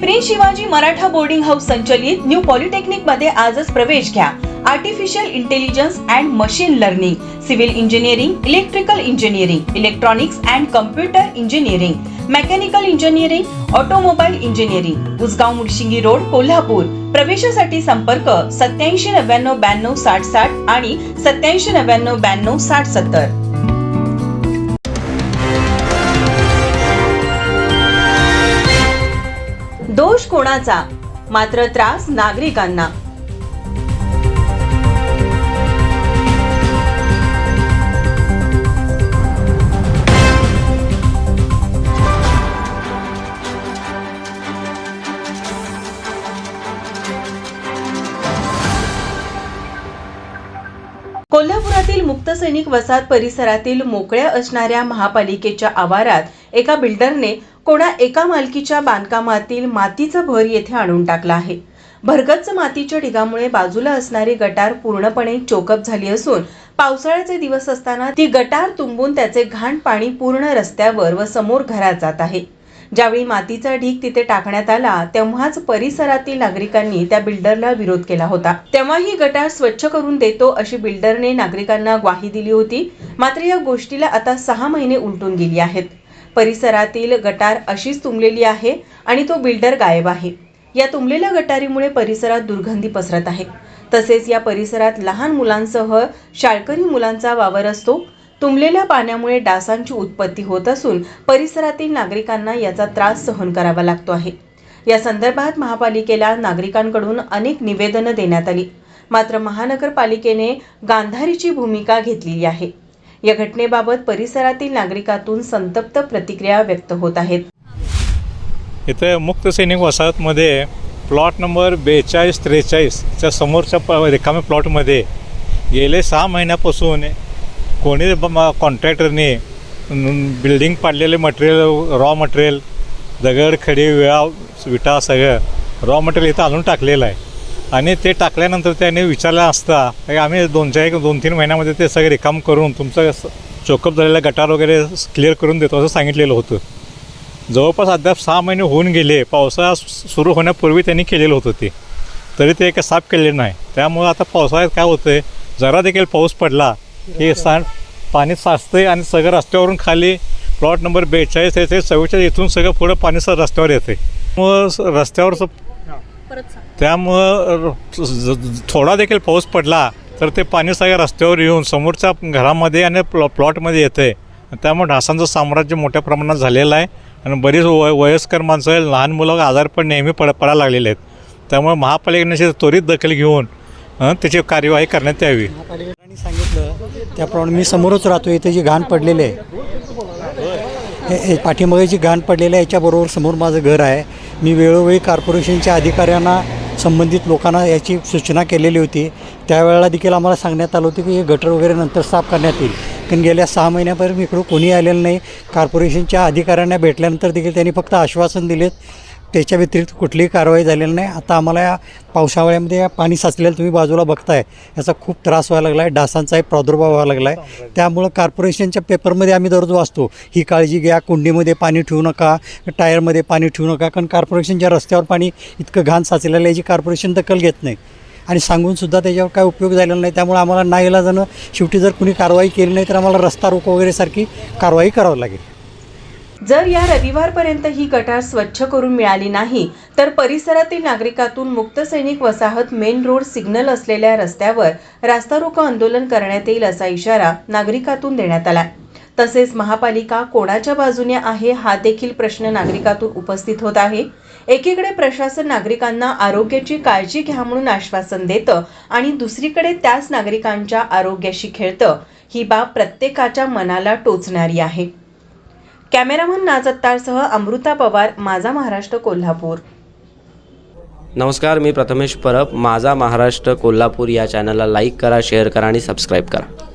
Prince Shivaji Maratha boarding house संचलित new polytechnic मध्ये आजच प्रवेश घ्या। Artificial intelligence and machine learning, civil engineering, electrical engineering, electronics and computer engineering, mechanical engineering, automobile engineering, Usgaon Mudshingi road, Kolhapur. प्रवेशासाठी संपर्क 8799926060 आणि 8799926070। दोष कोणाचा, मात्र त्रास नागरिकांना। कोल्हापुरातील मुक्त सैनिक वसाहत परिसरातील मोकळ्या असणाऱ्या महापालिकेच्या आवारात एका बिल्डरने कोणा एका मालकीच्या बांधकामातील मातीचा भर येथे आणून टाकला आहे। भरगच्च मातीच्या ढिगामुळे बाजूला असणारी गटार पूर्णपणे चोकअप झाली असून पावसाळ्याचे दिवस असताना ती गटार तुंबून त्याचे घाण पाणी पूर्ण रस्त्यावर व समोर घरात जात आहे। ज्यावेळी मातीचा ढीग तिथे टाकण्यात आला तेव्हाच परिसरातील नागरिकांनी त्या बिल्डरला विरोध केला होता। तेव्हा ही गटार स्वच्छ करून देतो अशी बिल्डरने नागरिकांना ग्वाही दिली होती। मात्र या गोष्टीला आता 6 महिने उलटून गेली आहेत। परिसरातील गटार अशीच तुंबलेली आहे आणि तो बिल्डर गायब आहे। या तुंबलेल्या गटारीमुळे परिसरात दुर्गंधी पसरत आहे। तसेच या परिसरात लहान मुलांसह शाळकरी मुलांचा वावर असतो। तुंबलेल्या पाण्यामुळे डासांची उत्पत्ती होत असून परिसरातील नागरिकांना याचा त्रास सहन करावा लागतो आहे। या संदर्भात महापालिकेला नागरिकांकडून अनेक निवेदनं देण्यात आली, मात्र महानगरपालिकेने गांधारीची भूमिका घेतलेली आहे। या घटनेबाबत परिसरातील नागरिकातून संतप्त प्रतिक्रिया व्यक्त होत आहेत। इथे मुक्त सैनिक वसाहतमध्ये प्लॉट नंबर 4243 च्या समोरच्या रिकाम्या प्लॉटमध्ये गेले 6 महिन्यापासून कोणी कॉन्ट्रॅक्टरने बिल्डिंग पाडलेले मटेरियल, रॉ मटेरियल, दगड, खडी, विटा सगळं रॉ मटेरियल इथं आणून टाकलेलं आहे। आणि ते टाकल्यानंतर त्याने विचारलं असता आम्ही 2-3 महिन्यामध्ये ते सगळे रिकाम करून तुमचं चोकअप झालेला गटार वगैरे क्लिअर करून देतो असं सांगितलेलं होतं। जवळपास अद्याप 6 महिने होऊन गेले। पावसाळा सुरू होण्यापूर्वी त्यांनी केलेलं होतं ते, तरी ते काही साफ केलेलं नाही। त्यामुळे आता पावसाळ्यात काय होतं आहे, जरा देखील पाऊस पडला की पाणी साचतंय आणि सगळं रस्त्यावरून खाली प्लॉट नंबर 42 ते 44 इथून सगळं पुढं पाणी रस्त्यावर येते। मग रस्त्यावर त्यामुळं थोडा देखील पाऊस पडला तर ते पाणी सगळ्या रस्त्यावर येऊन समोरच्या घरामध्ये आणि प्लॉटमध्ये येते। त्यामुळे डासांचं साम्राज्य मोठ्या प्रमाणात झालेलं आहे आणि बरीच वयस्कर माणसं, लहान मुलं आजारपण नेहमी पडायला लागलेले आहेत। त्यामुळे महापालिकेने त्वरित दखल घेऊन त्याची कार्यवाही करण्यात यावी। महापालिकेने सांगितलं त्याप्रमाणे मी समोरच राहतो। इथे जी घाण पडलेली आहे, पाठीमागे जी घाण पडलेली आहे याच्याबरोबर समोर माझं घर आहे। मी वेळोवेळी कॉर्पोरेशनच्या अधिकाऱ्यांना, संबंधित लोकांना याची सूचना केलेली होती। त्यावेळेला देखील आम्हाला सांगण्यात आलं होतं की हे गटर वगैरे नंतर साफ करण्यात येईल, कारण गेल्या 6 महिन्यापर्यंत इकडं कोणी आलेलं नाही। कॉर्पोरेशनच्या अधिकाऱ्यांना भेटल्यानंतर देखील त्यांनी फक्त आश्वासन दिलेत, त्याच्या व्यतिरिक्त कुठलीही कारवाई झालेली नाही। आता आम्हाला या पावसाळ्यामध्ये पाणी साचलेलं तुम्ही बाजूला बघताय, याचा खूप त्रास व्हायला लागला आहे, डासांचाही प्रादुर्भाव व्हायला लागला आहे। त्यामुळं कॉर्पोरेशनच्या पेपरमध्ये आम्ही दररोज वाचतो, ही काळजी घ्या, कुंडीमध्ये पाणी ठेवू नका, टायरमध्ये पाणी ठेवू नका, कारण कॉर्पोरेशनच्या रस्त्यावर पाणी इतकं घाण साचलेलं आहे याची कॉर्पोरेशन दखल घेत नाही आणि सांगूनसुद्धा त्याच्यावर काय उपयोग झालेला नाही। त्यामुळे आम्हाला नाईलाजानं शेवटी जर कुणी कारवाई केली नाही तर आम्हाला रस्ता रोको वगैरे सारखी कारवाई करावी लागेल। जर या रविवारपर्यंत ही गटार स्वच्छ करून मिळाली नाही तर परिसरातील नागरिकातून मुक्त सैनिक वसाहत मेन रोड सिग्नल असलेल्या रस्त्यावर रास्ता रोको आंदोलन करण्यात येईल असा इशारा नागरिकातून देण्यात आला। तसेच महापालिका कोणाच्या बाजूने आहे हा देखील प्रश्न नागरिकातून उपस्थित होत आहे। एकीकडे प्रशासन नागरिकांना आरोग्याची काळजी घ्या म्हणून आश्वासन देतं आणि दुसरीकडे त्याच नागरिकांच्या आरोग्याशी खेळतं। ही बाब प्रत्येकाच्या मनाला टोचणारी आहे। कॅमेरामन नाजत्तारसह अमृता पवार, माझा महाराष्ट्र, कोल्हापूर। नमस्कार, मी प्रथमेश परब। माझा महाराष्ट्र कोल्हापूर या चॅनलला लाईक करा, शेअर करा आणि सबस्क्राईब करा।